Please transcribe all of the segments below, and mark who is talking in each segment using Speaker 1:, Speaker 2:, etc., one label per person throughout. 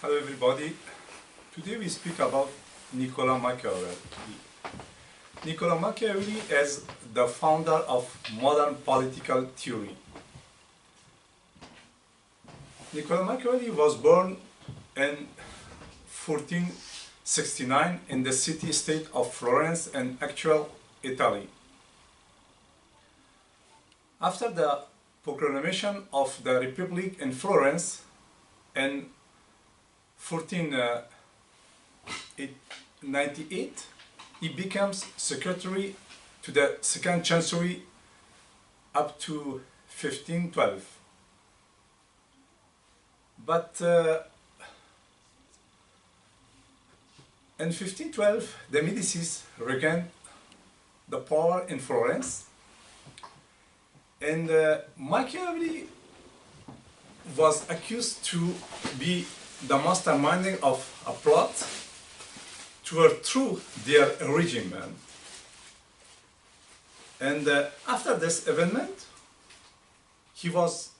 Speaker 1: Hello everybody. Today we speak about Nicollo Machiavelli. Nicollo Machiavelli is the founder of modern political theory. Nicollo Machiavelli was born in 1469 in the city-state of Florence in actual Italy. After the proclamation of the Republic in Florence in 1498, he becomes secretary to the second chancery up to 1512. But in 1512, the Medicis regained the power in Florence, and Machiavelli was accused to be the masterminding of a plot to overthrow their regime. And after this event, he was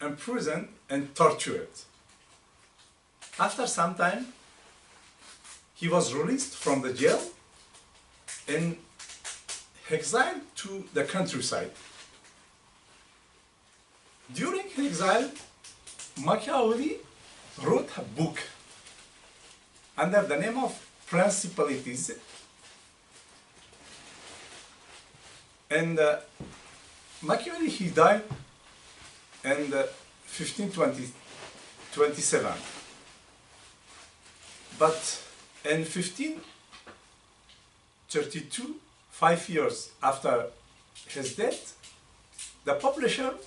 Speaker 1: imprisoned and tortured. After some time, he was released from the jail and exiled to the countryside. During his exile, Machiavelli wrote a book under the name of Principalities, and Machiavelli, he died in 1527. But in 1532, 5 years after his death, the publisher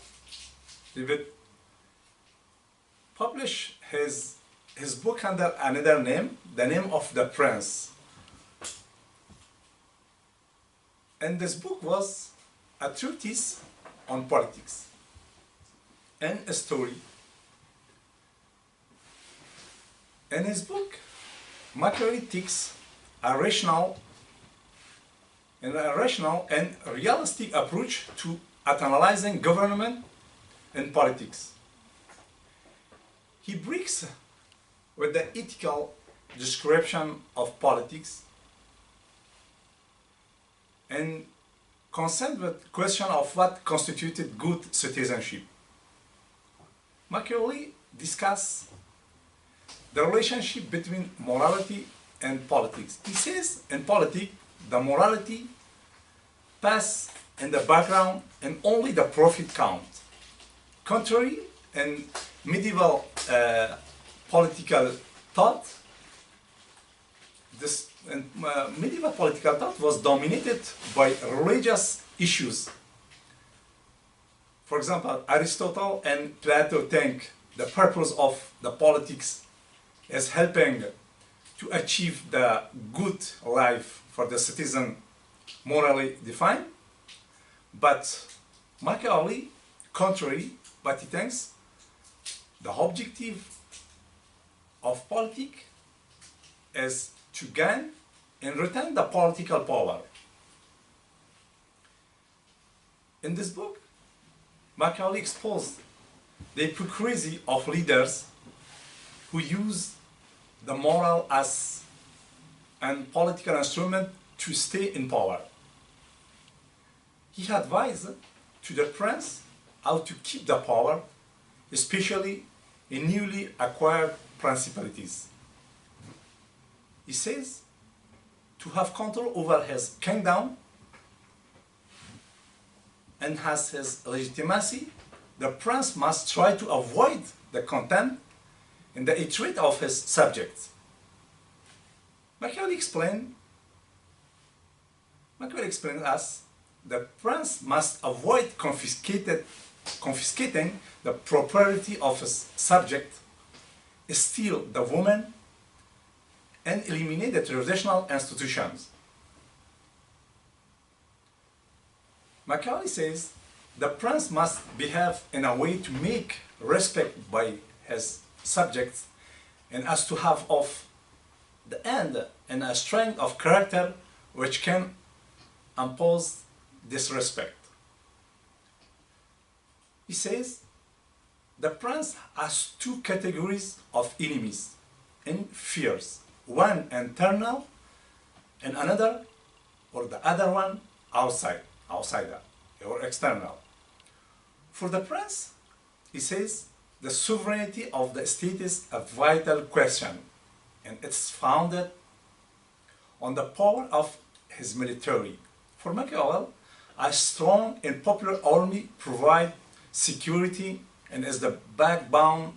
Speaker 1: published his book under another name, the name of the Prince. And this book was a treatise on politics and a story. In his book, Machiavelli takes a rational and realistic approach to analyzing government and politics. He breaks with the ethical description of politics and concerns with the question of what constituted good citizenship. Machiavelli discusses the relationship between morality and politics. He says in politics, the morality passes in the background and only the profit counts. Contrary in medieval political thought, medieval political thought was dominated by religious issues. For example, Aristotle and Plato think the purpose of the politics is helping to achieve the good life for the citizen morally defined. But Machiavelli, contrary, but he thinks the objective of politics is to gain and retain the political power. In this book, Machiavelli exposed the hypocrisy of leaders who use the moral as a political instrument to stay in power. He advised to the prince how to keep the power, especially in newly acquired principalities. He says to have control over his kingdom and has his legitimacy, the prince must try to avoid the contempt and the hatred of his subjects. Machiavelli explained us the prince must avoid confiscating the property of his subject, steal the woman, and eliminate the traditional institutions. Machiavelli says the prince must behave in a way to make respect by his subjects and as to have of the end and a strength of character which can impose disrespect. He says the prince has two categories of enemies. in fears, one internal and another, or the other one outsider or external. For the prince, he says, the sovereignty of the state is a vital question, and it's founded on the power of his military. For Machiavelli, a strong and popular army provides security and is the backbone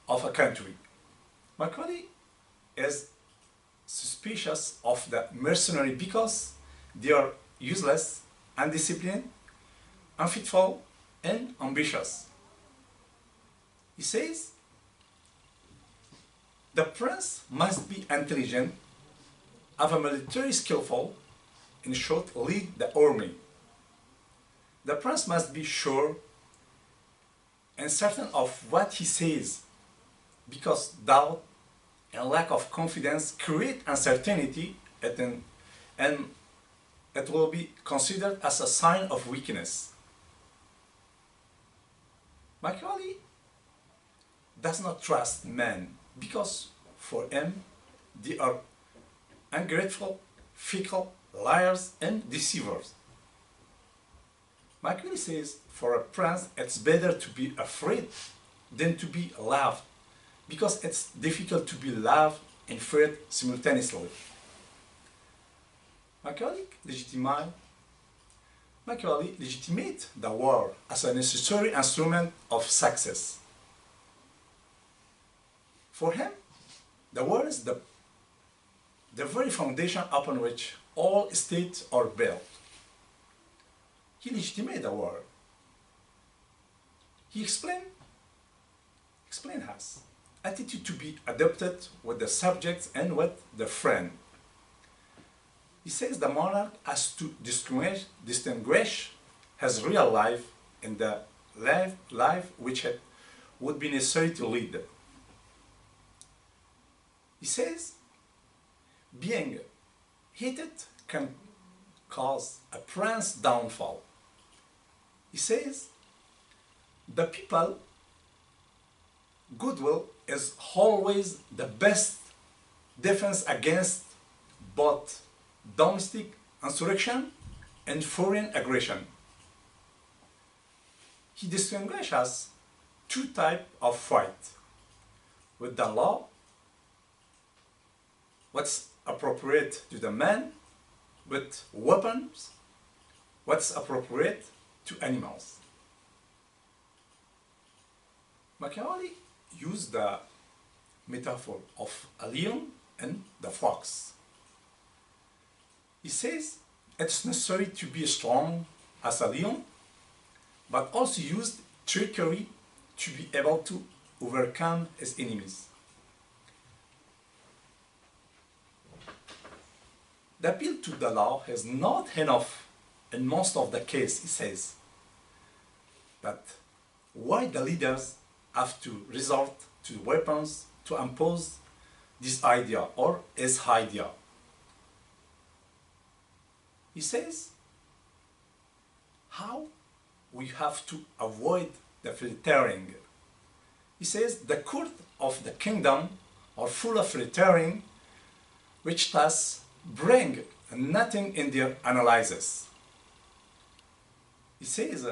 Speaker 1: of a country. Machiavelli is suspicious of the mercenary because they are useless, undisciplined, unfaithful, and ambitious. He says, the prince must be intelligent, have a military skillful, in short, lead the army. The prince must be sure and certain of what he says, because doubt and lack of confidence create uncertainty, and it will be considered as a sign of weakness. Machiavelli does not trust men because for him they are ungrateful, fickle, liars, and deceivers. Machiavelli says for a prince it's better to be afraid than to be loved, because it's difficult to be loved and feared simultaneously. Machiavelli legitimates the war as a necessary instrument of success. For him, the war is the very foundation upon which all states are built. He legitimates the war. He explained us attitude to be adopted with the subjects and with the friend. He says the monarch has to distinguish his real life and the life which it would be necessary to lead. He says being hated can cause a prince's downfall. He says the people goodwill is always the best defense against both domestic insurrection and foreign aggression. He distinguishes two types of fight. With the law, what's appropriate to the man; with weapons, what's appropriate to animals. Machiavelli used the metaphor of a lion and the fox. He says it's necessary to be strong as a lion, but also used trickery to be able to overcome his enemies. The appeal to the law is not enough in most of the cases, he says. But why the leaders have to resort to weapons to impose this idea or his idea? He says how we have to avoid the filtering. He says the court of the kingdom are full of filtering, which thus bring nothing in their analysis. He says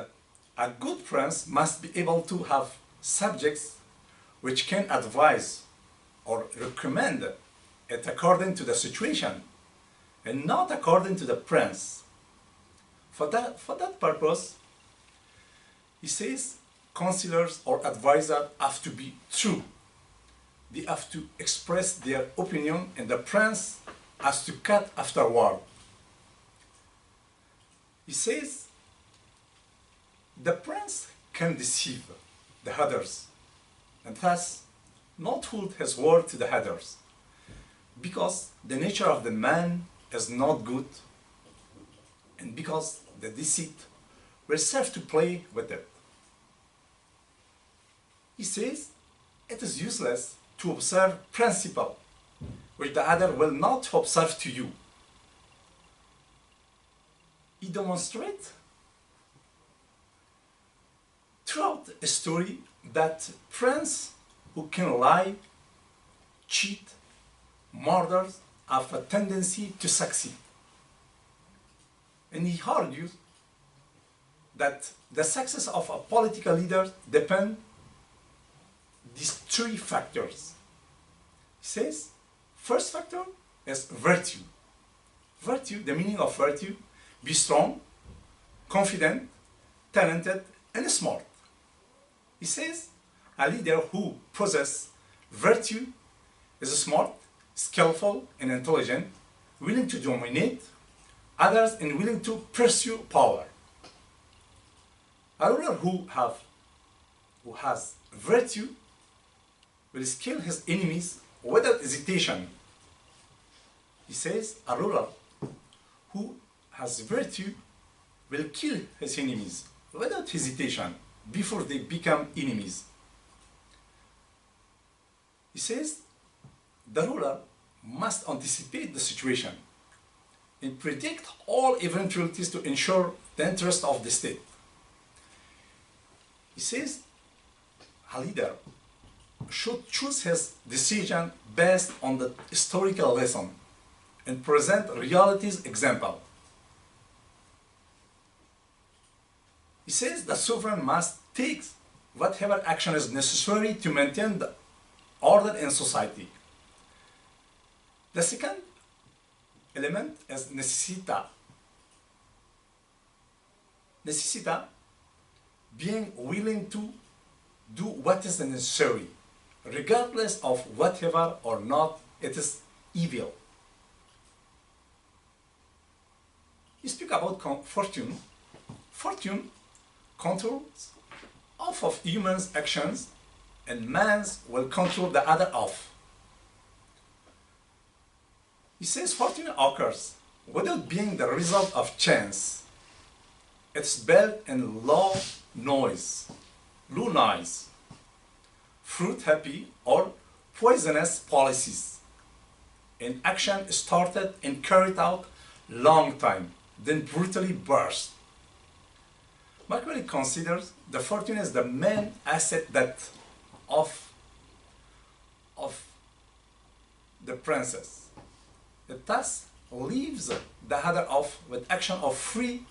Speaker 1: a good prince must be able to have subjects which can advise or recommend it according to the situation and not according to the prince. For that purpose, he says counselors or advisors have to be true. They have to express their opinion, and the prince has to cut afterward. He says the prince can deceive the others and thus not hold his word to the others, because the nature of the man is not good, and because the deceit will serve to play with it. He says it is useless to observe principle which the other will not observe to you. He demonstrates throughout a story that prince who can lie cheat, murders have a tendency to succeed. And he argues that the success of a political leader depends these three factors. He says, first factor is virtue. Virtue, the meaning of virtue, be strong, confident, talented, and smart. He says, a leader who possesses virtue is smart, skillful, and intelligent, willing to dominate others and willing to pursue power. A ruler who has virtue will kill his enemies without hesitation. He says, a ruler who has virtue will kill his enemies without hesitation before they become enemies. He says, the ruler must anticipate the situation and predict all eventualities to ensure the interest of the state. He says, a leader should choose his decision based on the historical lesson and present reality's example. He says the sovereign must take whatever action is necessary to maintain the order in society. The second element is necessita. Necessita, being willing to do what is necessary, regardless of whatever or not it is evil. You speak about fortune. Fortune controls half of humans' actions and man's will control the other half. He says fortune occurs without being the result of chance. It's built in low noise, fruit happy or poisonous policies. An action started and carried out long time, then brutally burst. Machiavelli considers the fortune as the main asset that of the princess. It thus leaves the other off with action of free